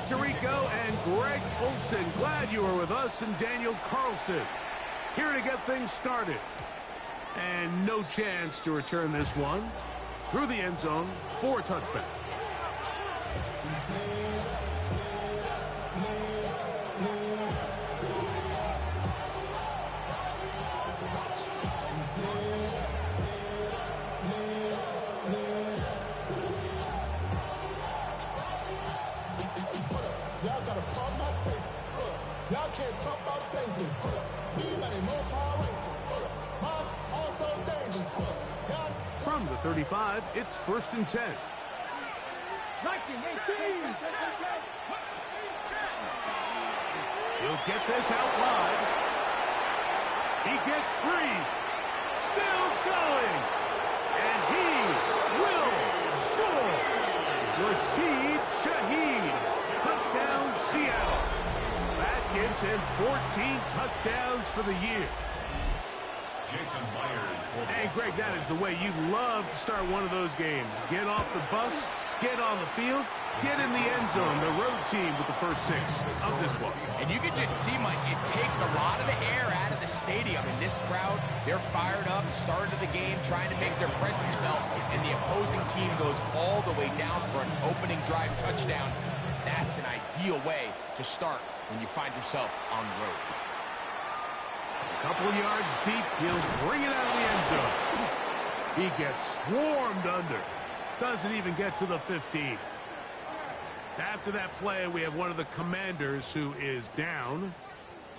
Tirico and Greg Olson. Glad you were with us, and Daniel Carlson here to get things started. And no chance to return this one through the end zone for a touchback. Y'all can't talk about basic. Anybody more Power Ranger. Mom also dangerous. From the 35, it's 1st and 10. He'll get this out wide. He gets free. Still going. And he will score. Rashid Shaheed. Touchdown, Seattle. That gives him 14 touchdowns for the year. Jason Myers. Hey, Greg, that is the way you love to start one of those games. Get off the bus, get on the field, get in the end zone. The road team with the first 6 of this one. And you can just see, Mike, it takes a lot of the air out of the stadium. And this crowd, they're fired up, started the game, trying to make their presence felt. And the opposing team goes all the way down for an opening drive touchdown. That's an ideal way to start when you find yourself on the road. A couple of yards deep, he'll bring it out of the end zone. He gets swarmed under. Doesn't even get to the 15. After that play, we have one of the Commanders who is down.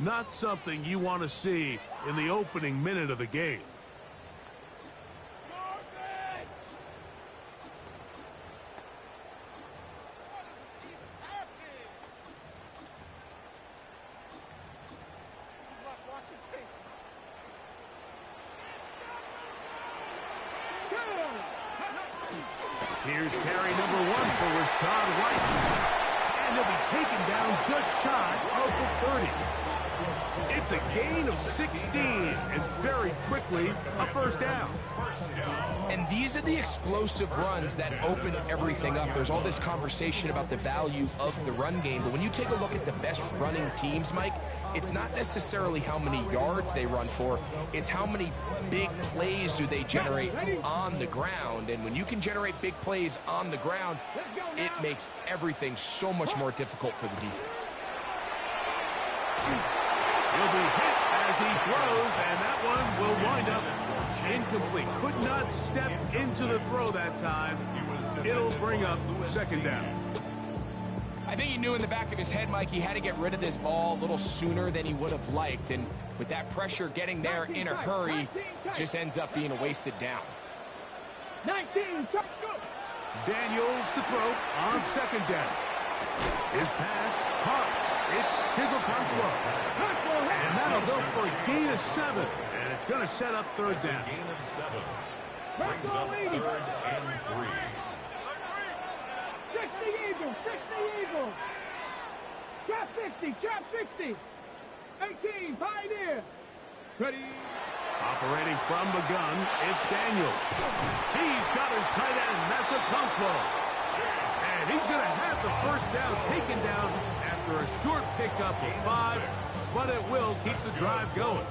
Not something you want to see in the opening minute of the game. Here's carry number 1 for Rashad White. And he'll be taken down just shy of the 30. It's a gain of 16, and very quickly, a first down. And these are the explosive runs that open everything up. There's all this conversation about the value of the run game, but when you take a look at the best running teams, Mike, it's not necessarily how many yards they run for, it's how many big plays do they generate on the ground. And when you can generate big plays on the ground, it makes everything so much more difficult for the defense. He'll be hit as he throws, and that one will wind up incomplete. Could not step into the throw that time. It'll bring up 2nd down. I think he knew in the back of his head, Mike, he had to get rid of this ball a little sooner than he would have liked. And with that pressure getting there in a hurry, it just ends up being a wasted down. 19, Daniels to throw on 2nd down. His pass, caught. It's Chigopankwa. And that'll go for a gain of 7. And it's going to set up 3rd down. Gain of 7. Brings up 3rd and 3. 60 Eagles, 60 Eagles. Trap 60, trap 60. 18, Pioneer. Ready. Operating from the gun, it's Daniel. He's got his tight end. That's a Okonkwo. And he's going to have the first down taken down after a short pickup of 5, but it will keep the drive going.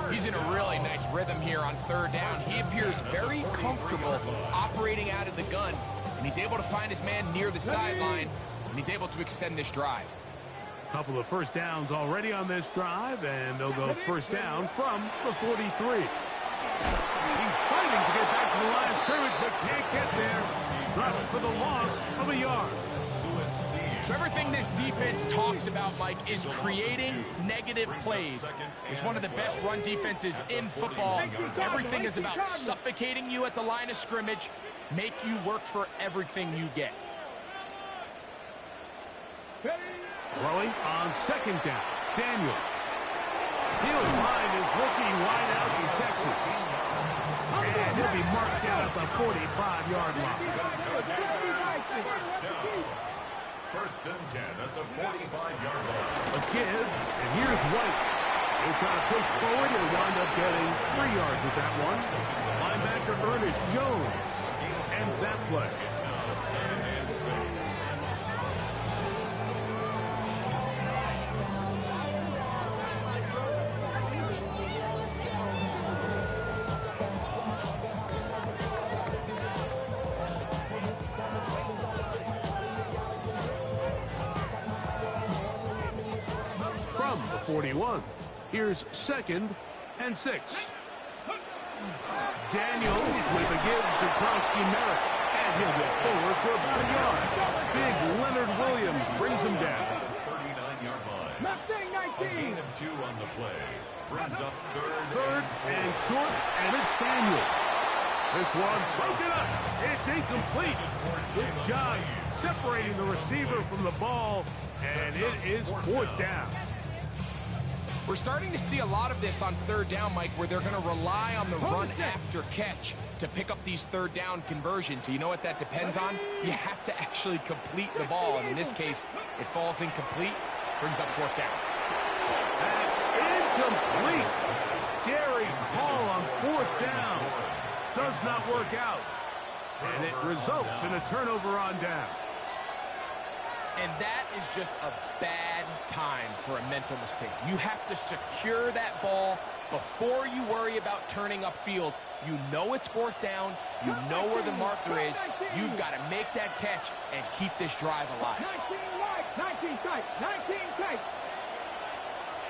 He's in a really nice rhythm here on 3rd down. He appears very comfortable operating out of the gun, and he's able to find his man near the sideline, and he's able to extend this drive. Couple of first downs already on this drive, and they'll go first down from the 43. He's fighting to get back to the line of scrimmage, but can't get there. Dropped for the loss of a yard. So everything this defense talks about, Mike, is creating negative plays. It's one of the best run defenses in football. Everything is about suffocating you at the line of scrimmage, make you work for everything you get. Throwing on 2nd down, Daniel. He'll find his rookie wide out in Texas. And he'll be marked down at the 45-yard line. 1st and 10 at the 45-yard line. A give, and here's White. He'll try to push forward and wind up getting 3 yards with that one. Linebacker Ernest Jones ends that play. 41. Here's 2nd and 6. Daniels with a give to Krosky-Merritt, and he'll get forward for about a yard. Big Leonard Williams brings him down. 39-yard line. Mustang A 19. gain of 2 on the play. Brings up Third and short, and it's Daniels. This one broken up. It's incomplete. Good job separating the receiver from the ball, and it is 4th down. We're starting to see a lot of this on 3rd down, Mike, where they're going to rely on the run after catch to pick up these 3rd down conversions. So you know what that depends on? You have to actually complete the ball, and in this case, it falls incomplete, brings up 4th down. That's incomplete. Daring call on 4th down. Does not work out. And it results in a turnover on down. And that is just a bad time for a mental mistake. You have to secure that ball before you worry about turning upfield. You know it's 4th down. You know where the marker is. You've got to make that catch and keep this drive alive. 19 wide, 19 tight, 19 tight.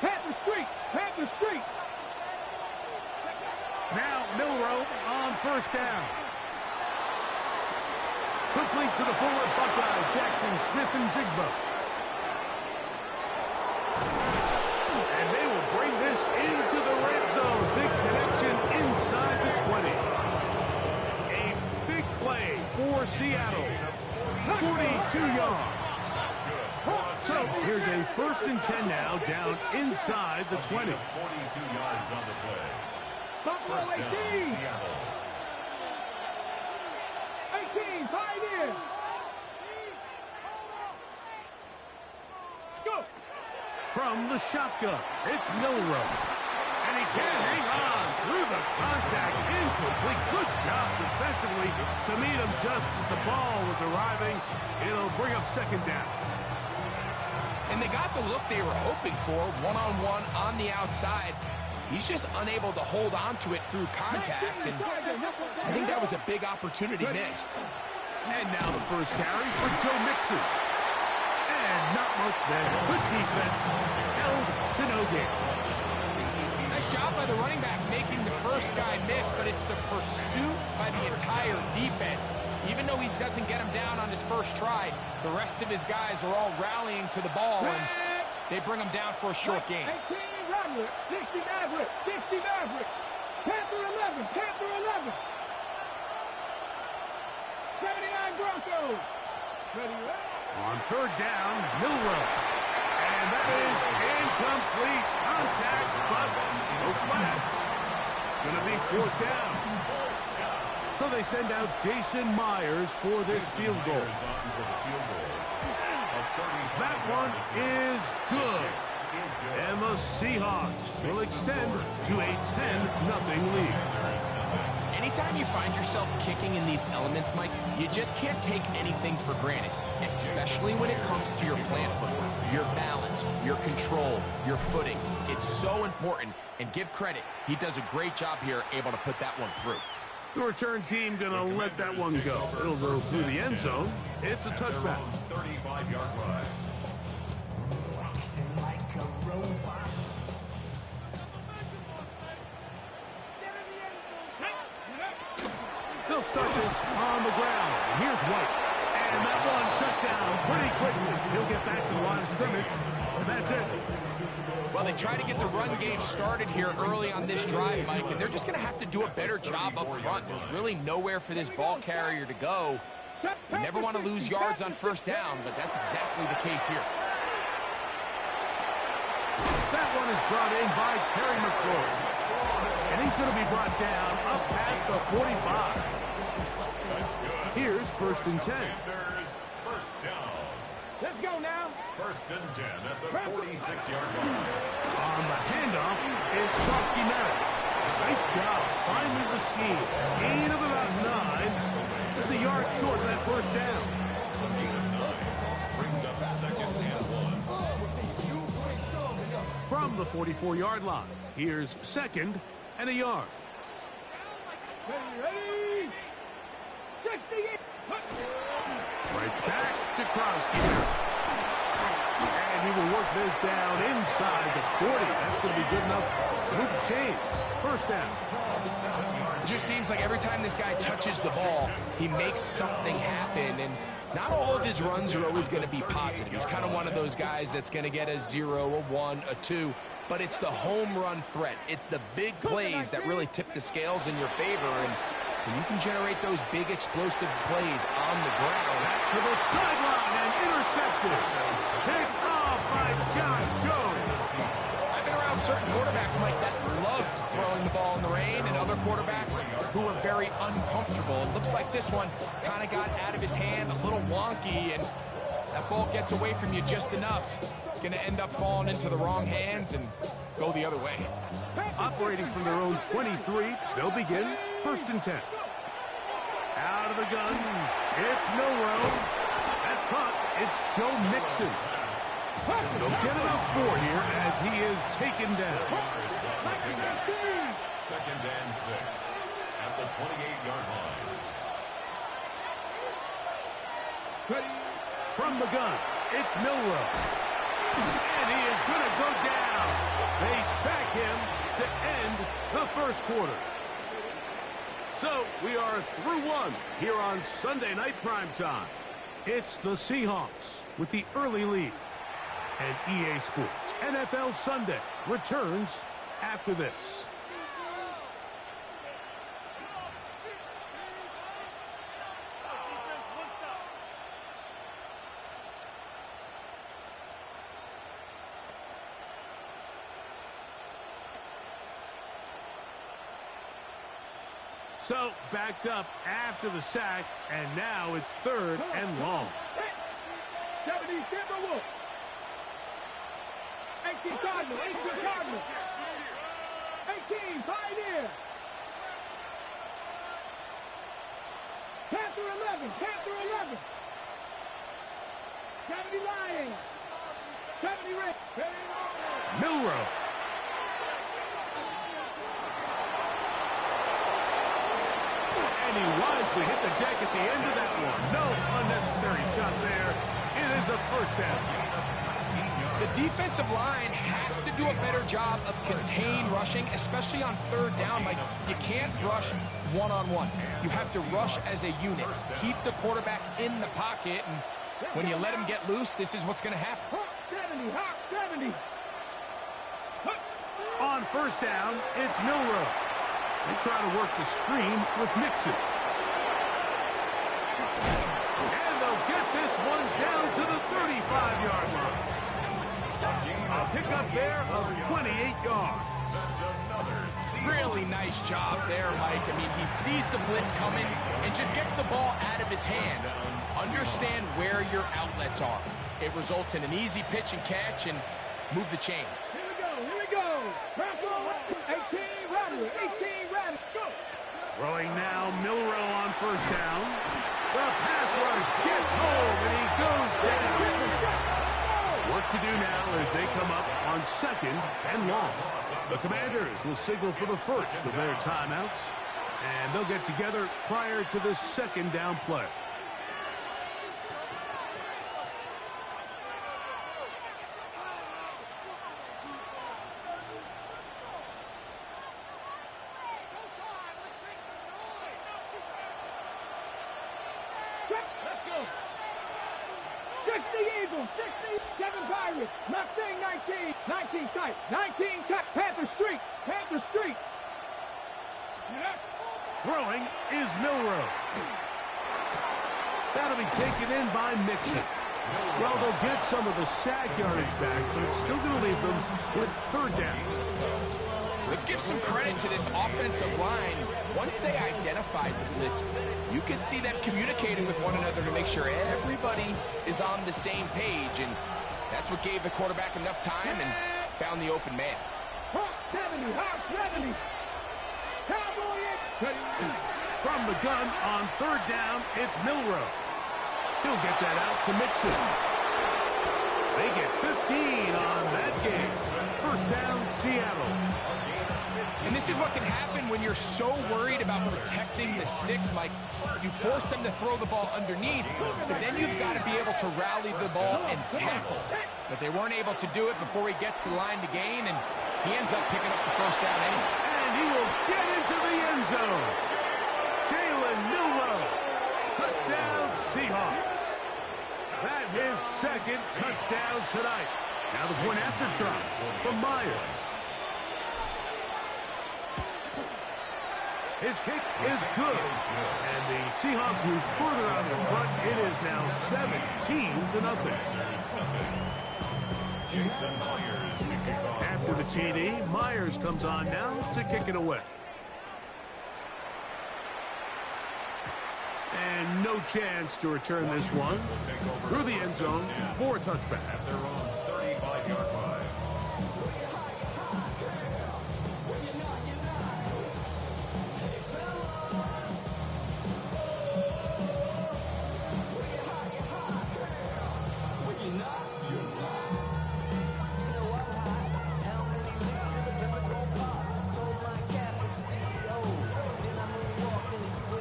Panther streak, Panther streak. Now Milroe on 1st down. Complete to the forward Buckeye, Jackson, Smith, and Jigba. And they will bring this into the red zone. Big connection inside the 20. A big play for Seattle. 42 yards. So here's a 1st and 10 now, down inside the 20. 42 yards on the play. Buffalo 18. Seattle. 18, pioneer. Go. From the shotgun, it's Milroe. And he can hang on through the contact. Incomplete. Good job defensively to meet him just as the ball was arriving. It'll bring up 2nd down. And they got the look they were hoping for, one-on-one on the outside. He's just unable to hold on to it through contact, and I think that was a big opportunity missed. And now the first carry for Joe Mixon. And not much there. Good defense. Held to no gain. Nice job by the running back making the first guy miss, but it's the pursuit by the entire defense. Even though he doesn't get him down on his first try, the rest of his guys are all rallying to the ball, and they bring him down for a short gain. 18 Maverick, 60 Maverick, 60 Maverick. Panther 11, Panther 11. 79 Broncos. Ready, On 3rd down, Milroe. And that is incomplete contact, but no flats. It's going to be 4th down. So they send out Jason Myers for this field goal. That one is good. And the Seahawks will extend to a 10-0 lead. Anytime you find yourself kicking in these elements, Mike, you just can't take anything for granted, especially when it comes to your plant footwork, your balance, your control, your footing. It's so important, and give credit, he does a great job here able to put that one through. The return team going to let that one go. It'll go through the end zone. It's a touchback. 35-yard line. They'll start this on the ground. Here's White. And that one shut down pretty quickly. He'll get back to the line of scrimmage. And that's it. Well, they try to get the run game started here early on this drive, Mike, and they're just going to have to do a better job up front. There's really nowhere for this ball carrier to go. You never want to lose yards on 1st down, but that's exactly the case here. That one is brought in by Terry McLaurin. And he's going to be brought down up past the 45. Here's 1st and 10. First down. Let's go now. 1st and 10 at the 46-yard line. On the handoff, it's Krosky-Merritt. Nice job finding the seam. Gain of about 9. Just a yard short of that 1st down. Brings up 2nd and 1. From the 44-yard line, here's 2nd and a yard. Ready. 68. Right back to Krosky-Merritt. And he will work this down inside the 40. That's going to be good enough to move the chains. First down. It just seems like every time this guy touches the ball, he makes something happen. And not all of his runs are always going to be positive. He's kind of one of those guys that's going to get a 0, a 1, a 2. But it's the home run threat. It's the big plays that really tip the scales in your favor. And when you can generate those big explosive plays on the ground. Back to the sideline and intercepted. Picked off by Josh Jones. I've been around certain quarterbacks, Mike, that love throwing the ball in the rain, and other quarterbacks who are very uncomfortable. It looks like this one kind of got out of his hand, a little wonky, and that ball gets away from you just enough. It's going to end up falling into the wrong hands and go the other way. Operating from their own 23, they'll begin first and 10. Out of the gun, it's Milroe. That's caught. It's Joe Mixon. They'll get enough for here as he is taken down. Second and 6 at the 28-yard line. From the gun, it's Milroe. And he is going to go down. They sack him to end the first quarter. So we are through one here on Sunday Night Primetime. It's the Seahawks with the early lead. And EA Sports NFL Sunday returns after this. So, backed up after the sack, and now it's third and long. 70 Timberwolves. 18 Cardinals. 18 Cardinals. 18 Pioneer. Panther 11. Panther 11. 70 Lions. 70 Red. Milroe. And he wisely hit the deck at the end of that one. No unnecessary shot there. It is a first down. The defensive line has to do a better job of contain rushing, especially on third down. Like, you can't rush one-on-one. You have to rush as a unit. Keep the quarterback in the pocket, and when you let him get loose, this is what's going to happen. 70, Hawk 70. On first down, it's Milroe. They try to work the screen with Mixon. And they'll get this one down to the 35-yard line. A pickup there of 28 yards. Really nice job there, Mike. I mean, he sees the blitz coming and just gets the ball out of his hands. Understand where your outlets are. It results in an easy pitch and catch and move the chains. Here we go. Here we go. 18 Rodney. 18 Rodney. Go. Throwing now, Milroe on first down. The pass rush gets home, and he goes down. Work to do now as they come up on second and long. The Commanders will signal for the first of their timeouts, and they'll get together prior to the second down play. Let's go. 60 Eagles, 67 Pirates, Mustang 19, 19 tight, 19 tight, Panther Street, Panther Street. Throwing is Milroe. That'll be taken in by Mixon. Well, they'll get some of the sack yardage back, but it's still going to leave them with third down. Let's give some credit to this offensive line. Once they identified the blitz, you can see them communicating with one another to make sure everybody is on the same page, and that's what gave the quarterback enough time and found the open man. Hawk 70, Hawk 70. Cowboy From the gun on third down, it's Milroe. He'll get that out to Mixon. They get 15 on that game. First down, Seattle. And this is what can happen when you're so worried about protecting the sticks, Mike. You force them to throw the ball underneath, but then you've got to be able to rally the ball and tackle. But they weren't able to do it before he gets to the line to gain, and he ends up picking up the first down anyway. And he will get into the end zone. Jalen Milroe. Touchdown, Seahawks. That his second touchdown tonight. Now the point after try from Myers. His kick is good. And the Seahawks move further out in front. It is now 17-0. Jason Myers kicking off. After the TD, Myers comes on now to kick it away. And no chance to return this one through the end zone for a touchback. At their own 35-yard line.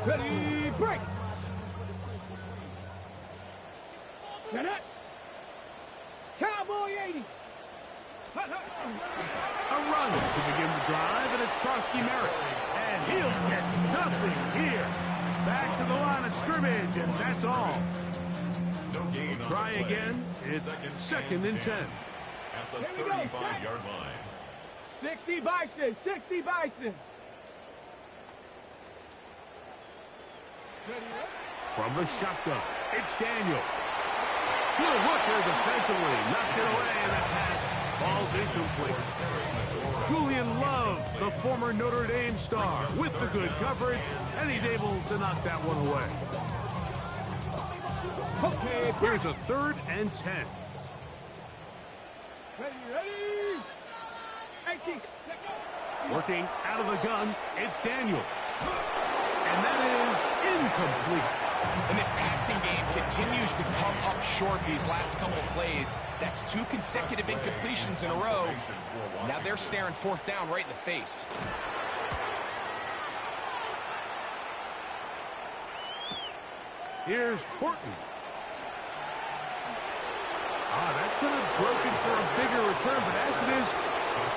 Ready, break. Get it. Cowboy 80. Hut, hut. A run to begin the drive, and it's Krosky Merritt. And he'll get nothing here. Back to the line of scrimmage, and that's all. No gain on Try the play. again. It's second and 10. At the Here we go. 35-yard line. 60 Bison, 60 Bison. Ready, up. From the shotgun, it's Daniel. He'll look there defensively. Knocked it away, and that pass falls incomplete. Julian Love, the former Notre Dame star, with the good coverage, and he's able to knock that one away. Okay, Here's a 3rd and 10. ready, ready. 18. Working out of the gun, it's Daniel. And that is incomplete. And this passing game continues to come up short these last couple plays. That's 2 consecutive incompletions in a row. Now they're staring 4th down right in the face. Here's Horton. That could have broken for a bigger return, but as it is,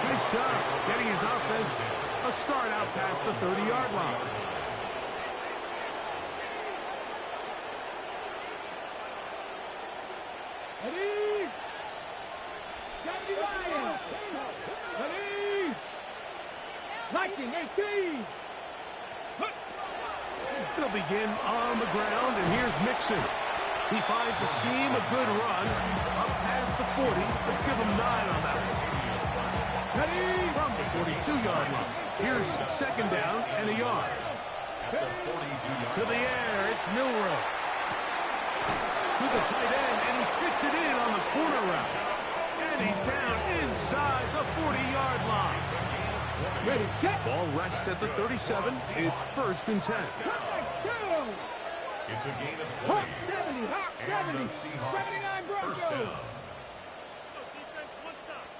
nice job getting his offense a start out past the 30-yard line. Ready. Johnny Ryan. Ready. Liking 18. Hut. They'll begin on the ground, and here's Mixon. He finds a seam, a good run, up past the 40. Let's give him 9 on that one. Ready. From the 42-yard line. Here's 2nd down and a yard. To the air, it's Milroe. To the tight end, and he fits it in on the corner route. And he's down inside the 40-yard line. Ready, get. Ball rests at the 37. It's 1st and 10. It's a gain of 20. Hawk 70, Hawk And 70. the Seahawks 79 first Broncos. down.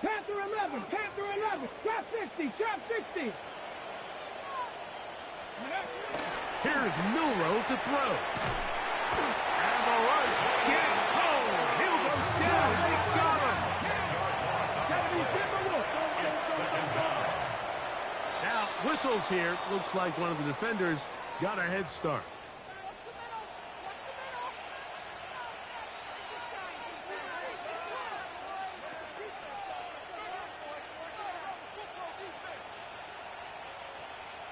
Panther 11, Panther 11. Shot 60, shot 60. Here's Milroe to throw. And the rush gets home. He'll go down. They got him. Now, whistles here. Looks like one of the defenders got a head start.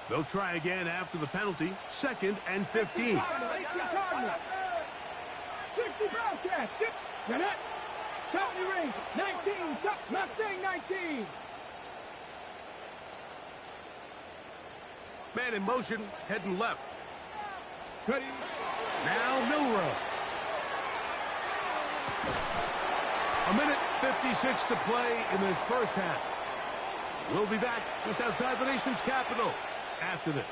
They'll try again after the penalty. 2nd and 15. 60 Bobcats. Get it. Chutney Ring. 19. Mustang 19. Man in motion, heading left. Ready. Now Milroe. 1:56 to play in this first half. We'll be back just outside the nation's capital after this.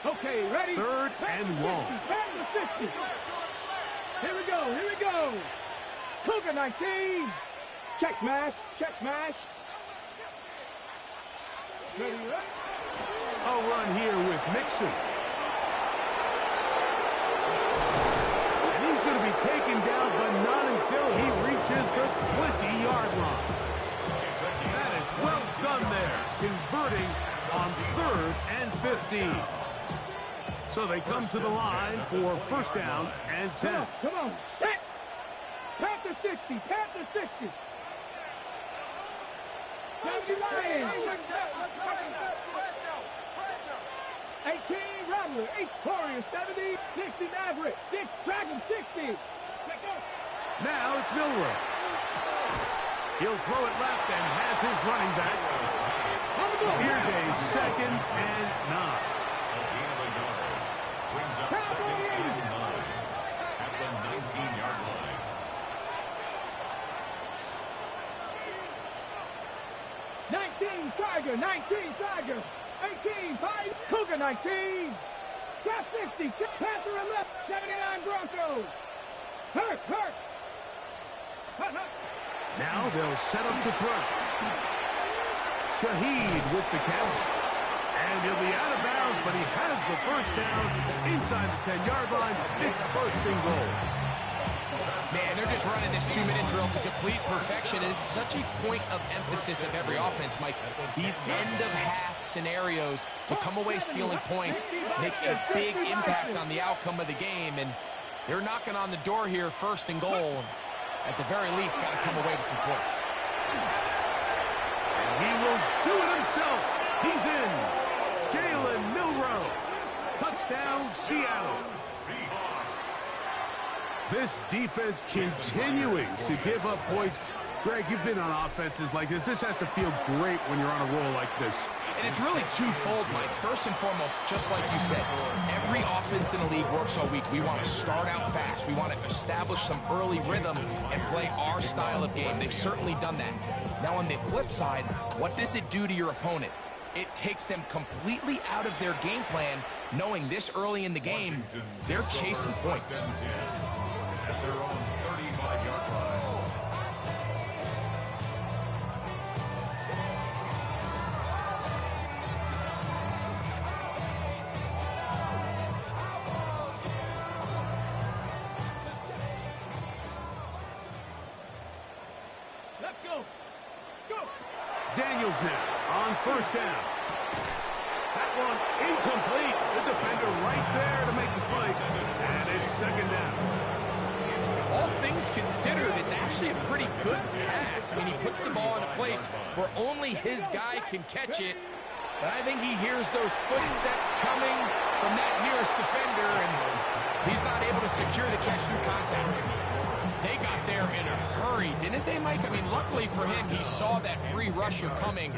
Okay, ready. 3rd and long. Panther 50. Here we go. Here we go. Cougar 19. Check smash. Check smash. Ready, right? A run here with Mixon. And he's going to be taken down, but not until he reaches the 20-yard line. That is well done there, converting on 3rd and 15. So they come to the line for first down and 10. Come on. Set. Panther 60. Panther 60. Lions. 18 Rattler. 8 Warriors. 70. 60 Maverick. 6 Dragon 60. Now it's Milrow. He'll throw it left and has his running back. Here's a 2nd and 9. Brings up 2nd and 9 at the 19-yard line. 19 Tiger. 19 Tiger. 18 5 Cougar 19. Cap 60. Panther 11. 79 Broncos. Hurt. Now they'll set up to throw. Shaheed with the catch. And he'll be out of bounds, but he has the first down inside the 10-yard line. It's 1st and goal. Man, they're just running this 2-minute drill to complete perfection. It is such a point of emphasis of every offense, Mike. These end-of-half scenarios to come away stealing points make a big impact on the outcome of the game. And they're knocking on the door here, 1st and goal. At the very least, got to come away with some points. And he will do it himself. He's in. Jalen Milrow. Touchdown, Seattle. This defense continuing to give up points. Greg, you've been on offenses like this. This has to feel great when you're on a roll like this. And it's really twofold, Mike. First and foremost, just like you said, every offense in the league works all week. We want to start out fast. We want to establish some early rhythm and play our style of game. They've certainly done that. Now, on the flip side, what does it do to your opponent? It takes them completely out of their game plan, knowing this early in the game, they're chasing points. At their own 35-yard line. Let's go. Daniels now on 1st down. That one incomplete. The defender right there to make the play. And it's 2nd down. All things considered, it's actually a pretty good pass. I mean, he puts the ball in a place where only his guy can catch it. But I think he hears those footsteps coming from that nearest defender, and he's not able to secure the catch through contact. They got there in a hurry, didn't they, Mike? I mean, luckily for him, he saw that free rusher coming,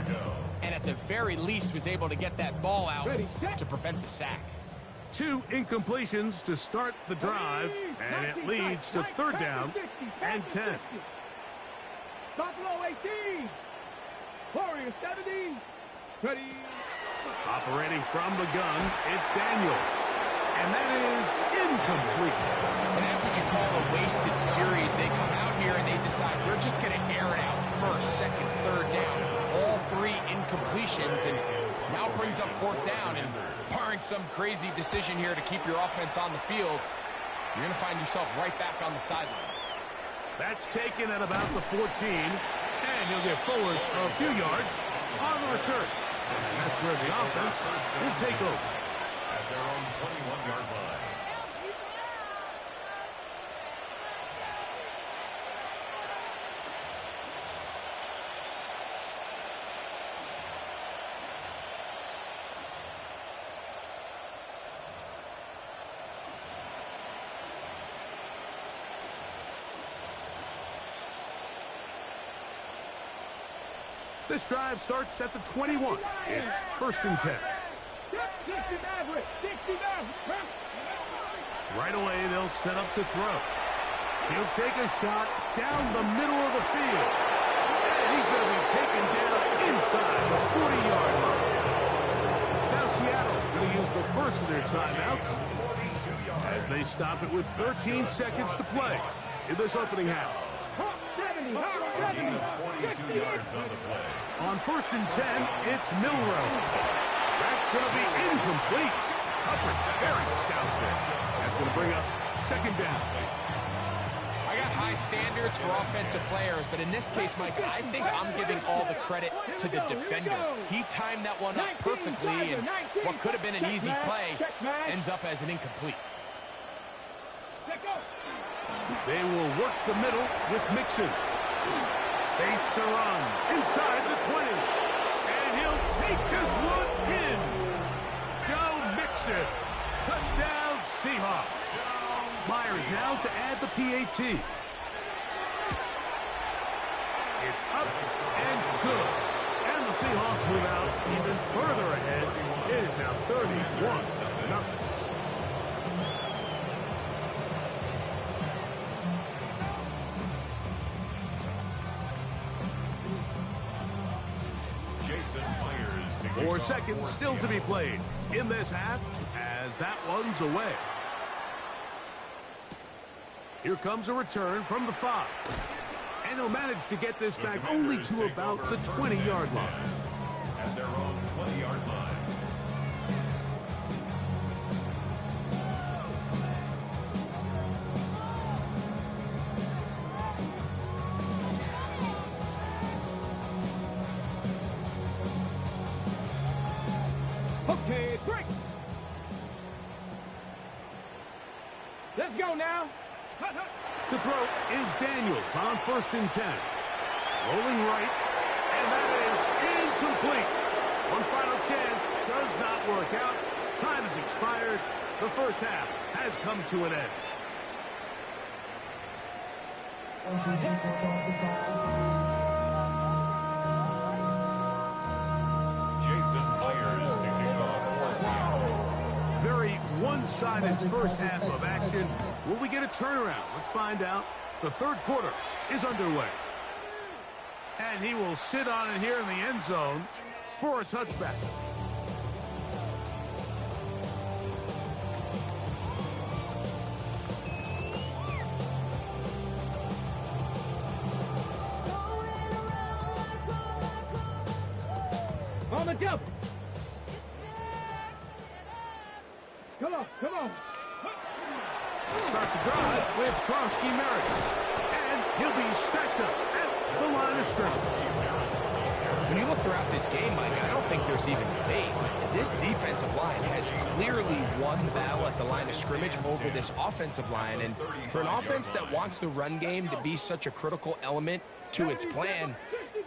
and at the very least was able to get that ball out to prevent the sack. 2 incompletions to start the drive, and it leads to 3rd down and 10. Buffalo 18. Warriors 70. Ready. Operating from the gun, it's Daniels. And that is incomplete. And that's what you call a wasted series. They come out here and they decide, we're just going to air it out 1st, 2nd, 3rd down. All 3 incompletions, and now brings up 4th down. And barring some crazy decision here to keep your offense on the field, you're going to find yourself right back on the sideline. That's taken at about the 14, and he'll get forward a few yards on the return. And that's where the offense will take over. At their own 21-yard line. This drive starts at the 21. It's 1st and 10. Right away, they'll set up to throw. He'll take a shot down the middle of the field. And he's going to be taken down inside the 40-yard line. Now Seattle's going to use the first of their timeouts. as they stop it with 13 seconds to play in this opening half. 70, 42 yards on the play. On 1st and 10, it's Milrow. That's going to be incomplete. Coverage very stout there. That's going to bring up 2nd down. I got high standards for offensive players, but in this case, Mike, I think I'm giving all the credit to the defender. He timed that one up perfectly, and what could have been an easy play ends up as an incomplete. They will work the middle with Mixon. Space to run inside the 20. And he'll take this one in. Joe Mixon. Cut down Seahawks. Myers now to add the PAT. It's up and good. And the Seahawks move out even further ahead. It is now 31-0. Jason Myers. 4 seconds still to be played in this half as that one's away. Here comes a return from the 5. And he'll manage to get this back only to about the 20-yard line. At their own 20-yard line. Okay, 3. Let's go now. To throw is Daniels on 1st and 10. Rolling right, and that is incomplete. One final chance does not work out. Time has expired. The first half has come to an end. Jason Myers to kick off for Seattle. Very one-sided first half of action. Will we get a turnaround? Let's find out. The 3rd quarter is underway. And he will sit on it here in the end zone for a touchback. On the double. Come on, come on. Start the drive with Krosky Merrick. And he'll be stacked up at the line of scrimmage. When you look throughout this game, Mike, I don't think there's even debate. This defensive line has clearly won the battle at the line of scrimmage over this offensive line. And for an offense that wants the run game to be such a critical element to its plan,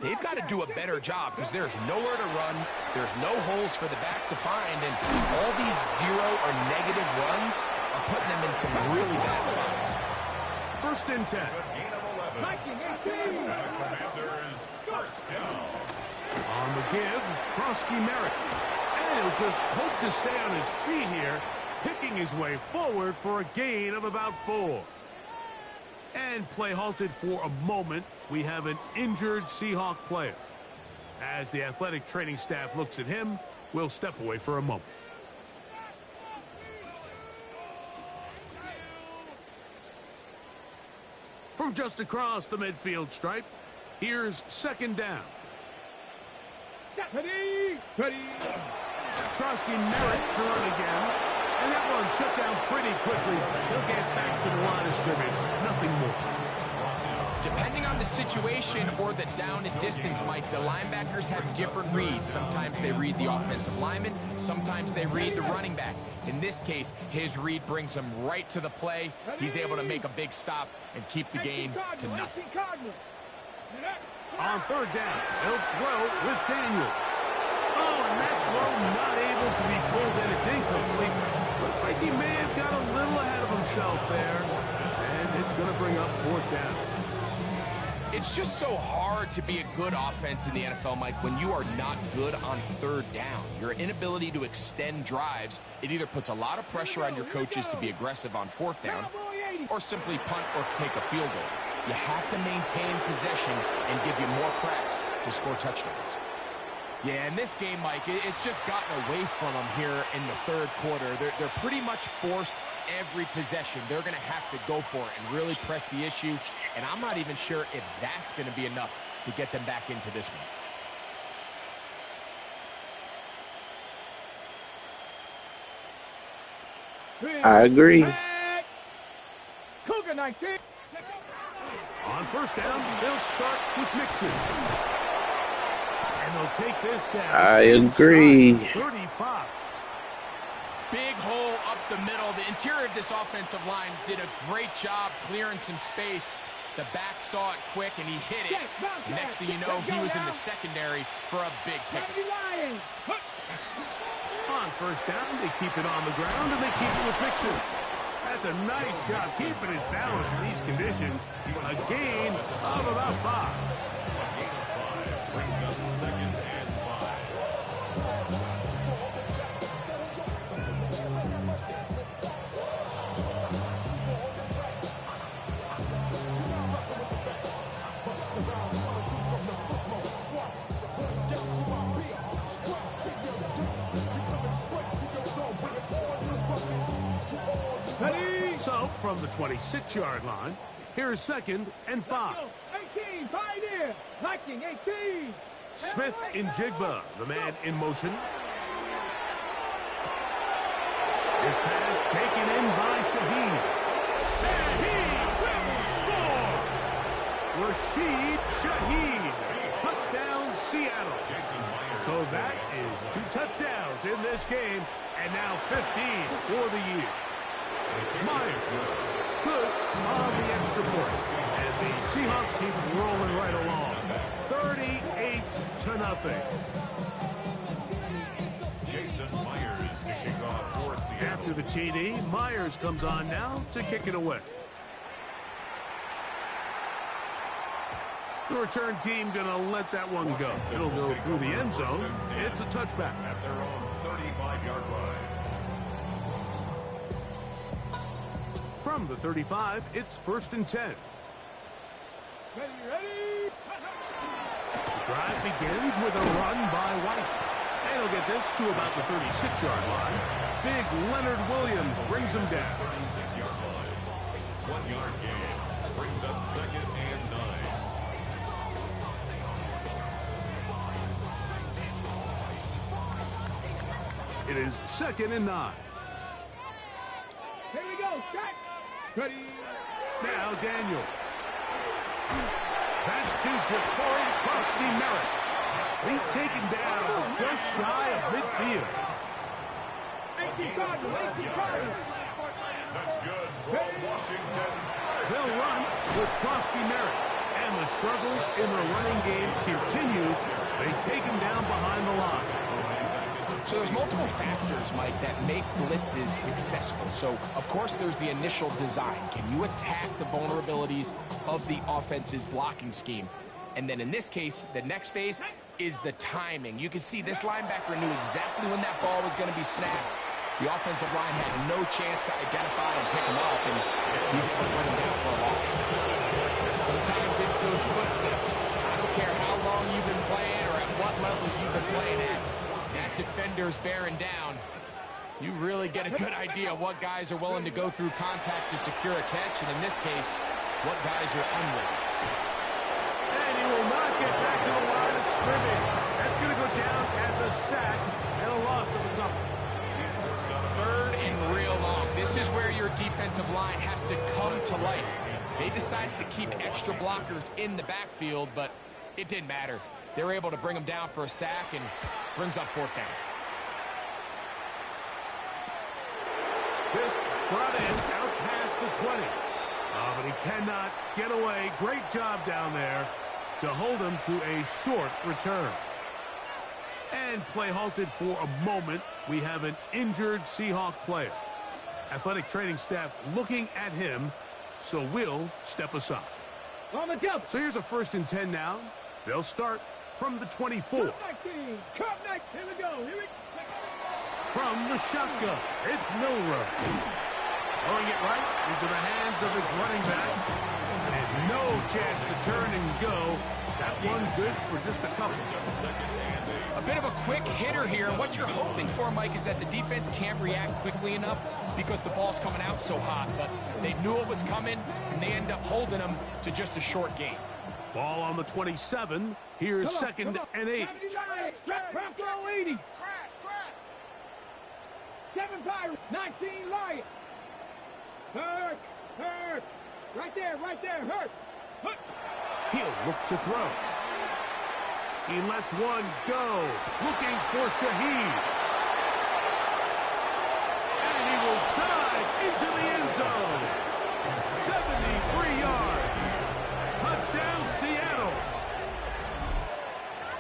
they've got to do a better job because there's nowhere to run. There's no holes for the back to find. And all these 0 or negative runs are putting them in some really bad spots. 1st and 10. Gain of 11. Commanders first down. On the give, Krosky Merrick. And he'll just hope to stay on his feet here, picking his way forward for a gain of about 4. And play halted for a moment. We have an injured Seahawk player. As the athletic training staff looks at him, we'll step away for a moment. From just across the midfield stripe, here's 2nd down. Ready, ready. Krosky Merrick to run again. And that one shut down pretty quickly. He'll get back to the line of scrimmage. Nothing more. Depending on the situation or the down and distance, Mike, the linebackers have different reads. Sometimes they read the offensive lineman. Sometimes they read the running back. In this case, his read brings him right to the play. He's able to make a big stop and keep the gain to nothing. On 3rd down, he'll throw with Daniels. Oh, and that throw not able to be pulled in. It's incomplete. Looks like he may have got a little ahead of himself there. And it's going to bring up 4th down. It's just so hard to be a good offense in the NFL, Mike, when you are not good on 3rd down. Your inability to extend drives, it either puts a lot of pressure on your coaches to be aggressive on 4th down or simply punt or kick a field goal. You have to maintain possession and give you more cracks to score touchdowns. Yeah, in this game, Mike, it's just gotten away from them here in the 3rd quarter. They're pretty much forced every possession, they're going to have to go for it and really press the issue. And I'm not even sure if that's going to be enough to get them back into this one. I agree. Cougar 19. On first down, they'll start with Mixon. And they'll take this down. I agree. 35. Big hole up the middle. The interior of this offensive line did a great job clearing some space. The back saw it quick, and he hit it. Next thing you know, he was in the secondary for a big pickup. On first down, they keep it on the ground, and they keep it with Mixon. That's a nice job keeping his balance in these conditions. A gain of about 5. Brings up second and 5. So, from the 26-yard line, here's second and 5. 18, Pioneer. Viking 18. Smith in Jigba, the man in motion. His pass taken in by Shaheed. And he will score! Rashid Shaheed. Touchdown, Seattle. So that is 2 touchdowns in this game, and now 15 for the year. Myers, good on the extra point, as the Seahawks keep rolling right along. 38-0. Jason Myers to kick off for Seattle. After the TD, Myers comes on now to kick it away. The return team going to let that one go. It'll go through the end zone. It's a touchback. At their own 35-yard line. From the 35, it's first and 10. Ready. The drive begins with a run by White. And he'll get this to about the 36-yard line. Big Leonard Williams brings him down. 36-yard line. 1-yard gain. Brings up second and 9. It is second and 9. Here we go. Set. Ready. Now Daniels. That's to Jatori Krosky-Merritt. He's taken down just shy of midfield. 18 Cardinals. That's good for Washington. They'll run with Krosky-Merritt. And the struggles in the running game continue. They take him down behind the line. So there's multiple factors, Mike, that make blitzes successful. So, of course, there's the initial design. Can you attack the vulnerabilities of the offense's blocking scheme? And then in this case, the next phase is the timing. You can see this linebacker knew exactly when that ball was going to be snapped. The offensive line had no chance to identify and pick him up, and he's able to bring him down for a loss. Sometimes it's those footsteps. I don't care how long you've been playing or at what level you've been playing at. That defender's bearing down. You really get a good idea of what guys are willing to go through contact to secure a catch, and in this case, what guys are unwilling. And he will not get back to the line of scrimmage. That's going to go down as a sack and a loss of a couple. Third and real long. This is where your defensive line has to come to life. They decided to keep extra blockers in the backfield, but it didn't matter. They were able to bring him down for a sack and brings up fourth down. This brought in out past the 20. But he cannot get away. Great job down there to hold him to a short return. And play halted for a moment. We have an injured Seahawk player. Athletic training staff looking at him, so we'll step aside. On the jump. So here's a first and 10 now. They'll start from the 24. Cup 19. Here we go. From the shotgun, it's Milrow. Throwing it right into the hands of his running back. And his No chance to turn and go. That one good for just a couple. A bit of a quick hitter here. What you're hoping for, Mike, is that the defense can't react quickly enough because the ball's coming out so hot. But they knew it was coming, and they end up holding them to just a short gain. Ball on the 27. Here's second and 8. Front row 80. 7 Pirates, 19 Lions. Hurt. Right there, hurt. He'll look to throw. He lets one go. Looking for Shaheed. And he will dive into the end zone. 73 yards. Touchdown, Seattle.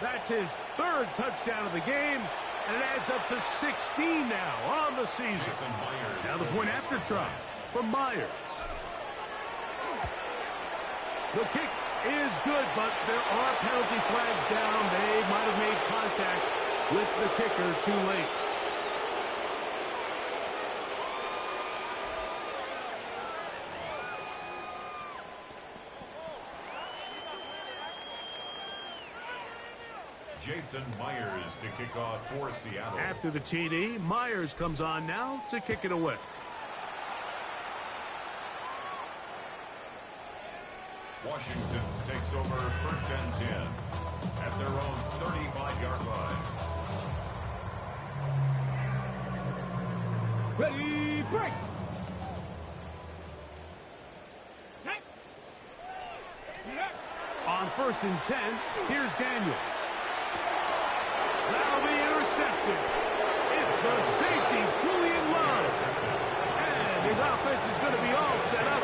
That's his third touchdown of the game, and it adds up to 16 now on the season. Now the point after try from Myers. The kick is good, but there are penalty flags down. They might have made contact with the kicker too late. Jason Myers to kick off for Seattle. After the TD, Myers comes on now to kick it away. Washington takes over 1st and 10 at their own 35-yard line. Ready, break. On 1st and 10, here's Daniels. That'll be intercepted. It's the safety, Julian Love. And his offense is going to be all set up.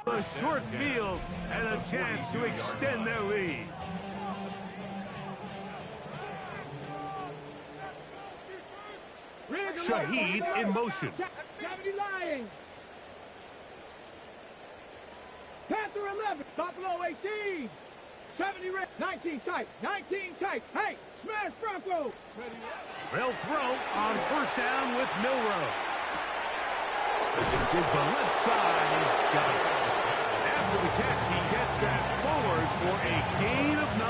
A short field and a chance to extend their lead. Shaheed in motion. 70 Lions. Panther 11. Buffalo 18. 70 Red. 19 tight. 19 tight. Hey, smash Bronco. They'll throw on 1st down with Milrow. To the left side, he's got it. After the catch, he gets that forward for a gain of 9.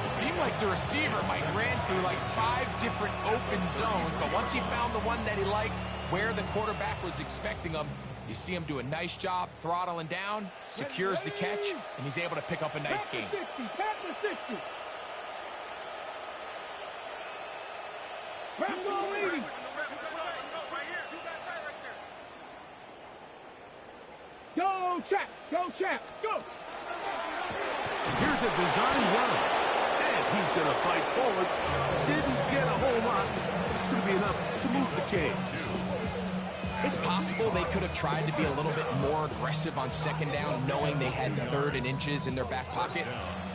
It seemed like the receiver, Mike, ran through like 5 different open zones, but once he found the one that he liked, where the quarterback was expecting him, you see him do a nice job throttling down, secures the catch, and he's able to pick up a nice gain. 60. Bronco 80. Go, Chap, go! Here's a design run. And he's going to fight forward. Didn't get a whole lot. It's going to be enough to move the chains. It's possible they could have tried to be a little bit more aggressive on 2nd down, knowing they had 3rd and inches in their back pocket.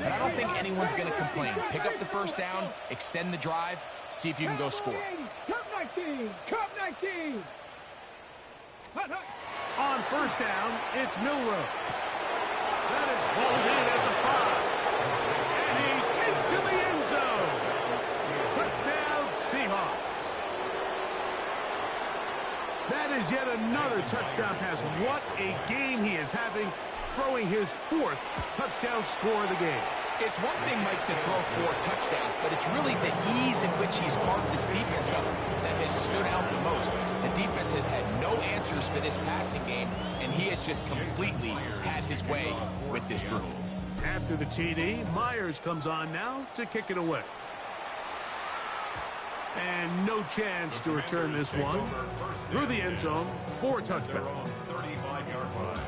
But I don't think anyone's going to complain. Pick up the 1st down, extend the drive, see if you can go score. Cup 19. On first down, it's Milrow. That is hauled in at the 5. And he's into the end zone. Touchdown, Seahawks. That is yet another touchdown pass. What a game he is having, throwing his 4th touchdown score of the game. It's one thing, Mike, to throw 4 touchdowns, but it's really the ease in which he's carved this defense up that has stood out the most. The defense has had no answers for this passing game, and he has just completely had his way with this group. After the TD, Myers comes on now to kick it away. And no chance to return this one through the end zone for a touchback. 35-yard line.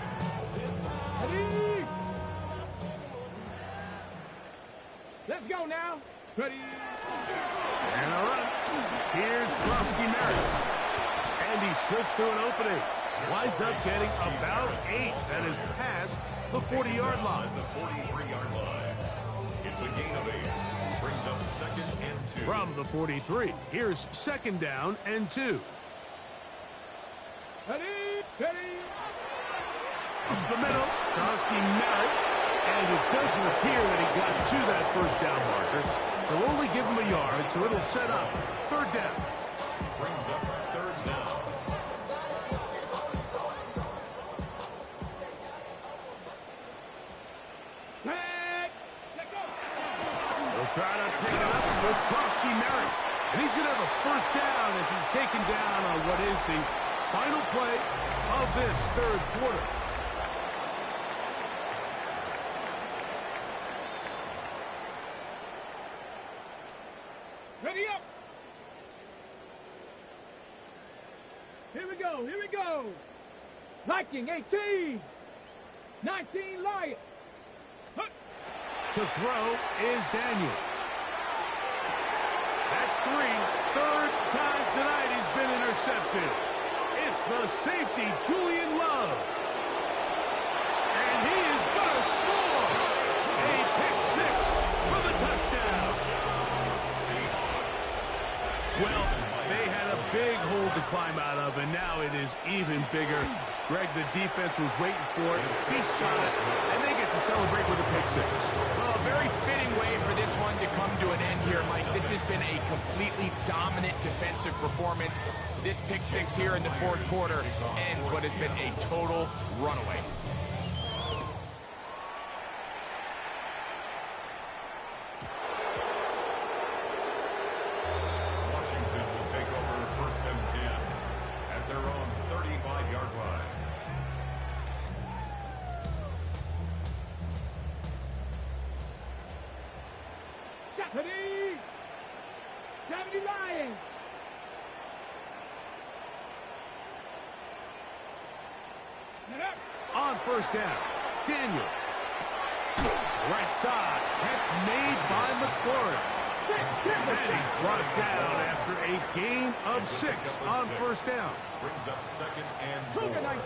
Let's go now. Ready. And a run. Here's Krosky Merritt. And he slips through an opening. Winds up getting about 8. That is past the 40-yard line. The 43-yard line. It's a gain of 8. Brings up 2nd and 2. From the 43, here's 2nd down and 2. Ready. Ready. Up the middle, Krosky Merritt. And it doesn't appear that he got to that first down marker. They'll only give him a yard, so it'll set up 3rd down. Brings up 3rd down. They'll try to pick it up with Krosky Merritt. And he's going to have a first down as he's taken down on what is the final play of this 3rd quarter. Ready up. Here we go. Here we go. Viking 18. 19 Lions. To throw is Daniels. That's 3. 3rd time tonight he's been intercepted. It's the safety, Julian Love. And he is going to score. A pick 6 for the touchdown. Well, they had a big hole to climb out of, and now it is even bigger. Greg, the defense was waiting for it, feasts on it, and they get to celebrate with a pick 6. Well, a very fitting way for this one to come to an end here, Mike. This has been a completely dominant defensive performance. This pick 6 here in the 4th quarter ends what has been a total runaway. Washington will take over 1st and 10 at their own 35-yard line. Ready. 70 Lions. On first down, Daniels. Right side, catch made by McLaurin. And he's brought down after a gain of 6 on first down. Brings up 2nd and 4 Cougar 19.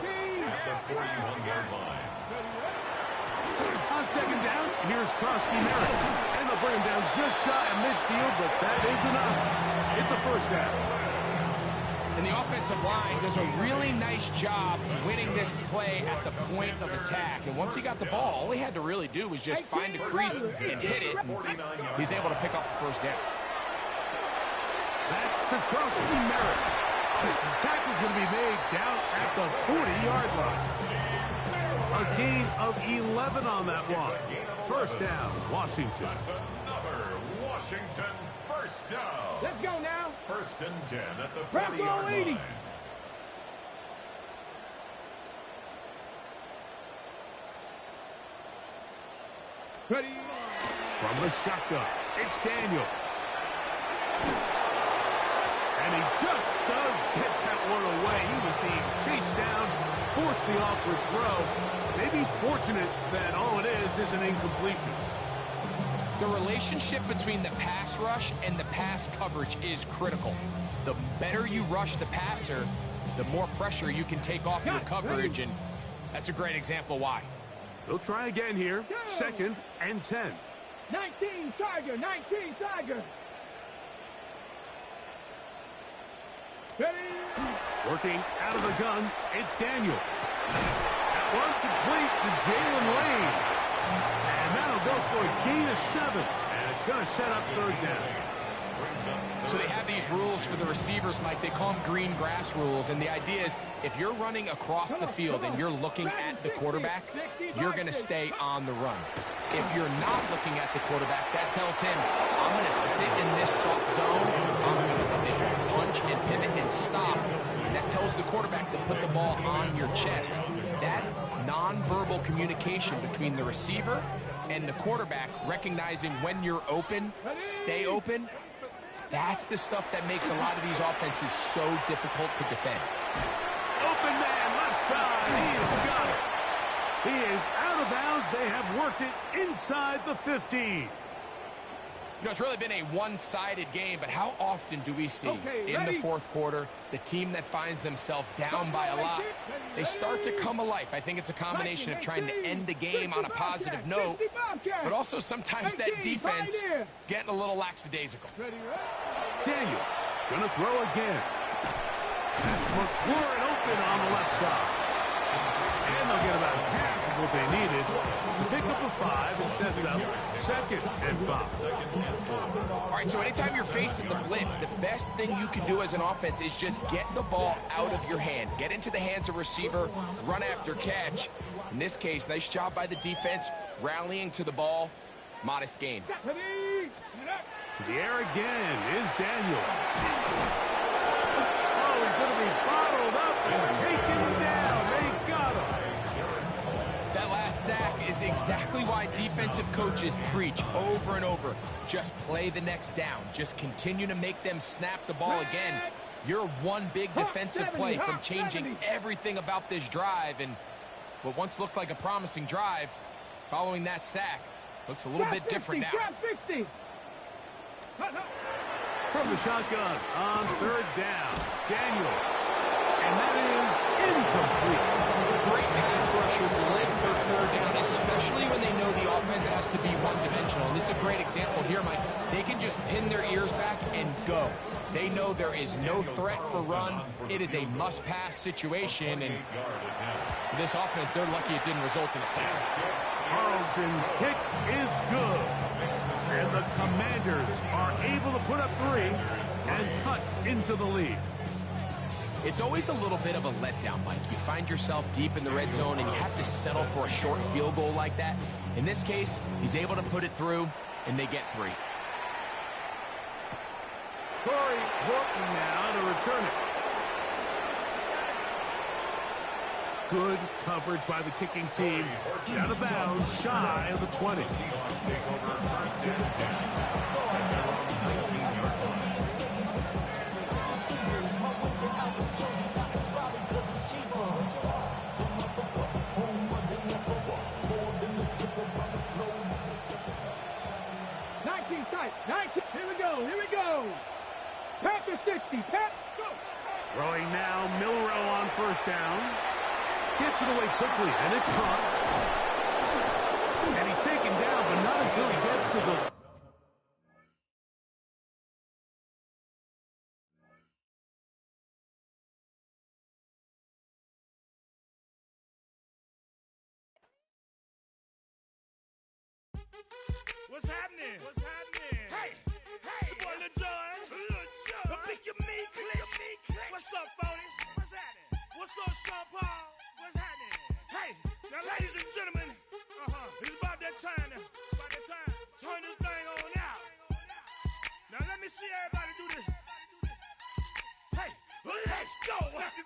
at the 41-yard line. On 2nd down, here's Krosky Merritt. And they'll bring him down just shy of midfield, but that is enough. It's a first down. And the offensive line does a really nice job winning this play at the point of attack. And once he got the ball, all he had to really do was just find a crease and hit it. And he's able to pick up the first down. That's to Krosky Merritt. The tackle's going to be made down at the 40-yard line. A gain of 11 on that one. First down, Washington. That's another Washington first down. Let's go now. 1st and 10 at the Bronco 40-yard 80. line. Ready. From the shotgun, it's Daniels. And he just does get that one away. He was being chased down, forced the awkward throw. Maybe he's fortunate that all it is an incompletion. The relationship between the pass rush and the pass coverage is critical. The better you rush the passer, the more pressure you can take off your coverage, and that's a great example why. They'll try again here. 2nd and 10. 19 Tiger. 19 Tiger. Ready. Working out of the gun, it's Daniels. That one complete to Jalen Lane. And that'll go for a gain of 7. And it's going to set up third down. So they have these rules for the receivers, Mike. They call them green grass rules. And the idea is if you're running across the field and you're looking at the quarterback, you're going to stay on the run. If you're not looking at the quarterback, that tells him, I'm going to sit in this soft zone. I'm going to punch and pivot and stop. And that tells the quarterback to put the ball on your chest. That nonverbal communication between the receiver and the quarterback, recognizing when you're open, stay open, that's the stuff that makes a lot of these offenses so difficult to defend. Open man, left side. He has got it. He is out of bounds. They have worked it inside the 15. You know, it's really been a one-sided game, but how often do we see in the fourth quarter the team that finds themselves down by a lot, they start to come alive? I think it's a combination of trying to end the game on a positive note, but also sometimes that defense getting a little lackadaisical. Daniels going to throw again. That's McLaurin open on the left side. And they'll get about half of what they needed to pick up a 5 and sets up 2nd and 5. All right, so anytime you're facing the blitz, the best thing you can do as an offense is just get the ball out of your hand. Get into the hands of receiver, run after catch. In this case, nice job by the defense, rallying to the ball. Modest gain. To the air again is Daniels. Oh, he's going to be bottled up and taken down. They got him. That last sack is exactly why defensive coaches preach over and over. Just play the next down. Just continue to make them snap the ball again. You're one big defensive play from changing everything about this drive. And what once looked like a promising drive, following that sack, looks a little bit different now. From the shotgun on 3rd down, Daniels. And that is incomplete. Great pass rushers live for 3rd down, especially when they know the offense has to be one-dimensional. And this is a great example here, Mike. They can just pin their ears back and go. They know there is no threat for run. It is a must-pass situation. And for this offense, they're lucky it didn't result in a sack. Carlson's kick is good. And the Commanders are able to put up 3 and cut into the lead. It's always a little bit of a letdown, Mike. You find yourself deep in the red zone and you have to settle for a short field goal like that. In this case, he's able to put it through, and they get 3. Corey Horton now to return it. Good coverage by the kicking team. Out of bounds, shy of the 20. Seahawks take over 1st and 10 at their own 19-yard line. Here we go. Panther 60. Pat, go. Throwing now, Milrow on 1st down. Gets it away quickly, and it's caught. And he's taken down, but not until he gets to the... What's happening? What's happening? Hey, hey, it's your boy Lil Jon. Lil Jon. Pick your meat click. What's up, Phony? What's happening? What's up, Sean Paul? What's happening? Hey, now, ladies and gentlemen, it's about that time now. About that time. Turn this thing on out. Now, let me see everybody do this. Hey, let's go. Happy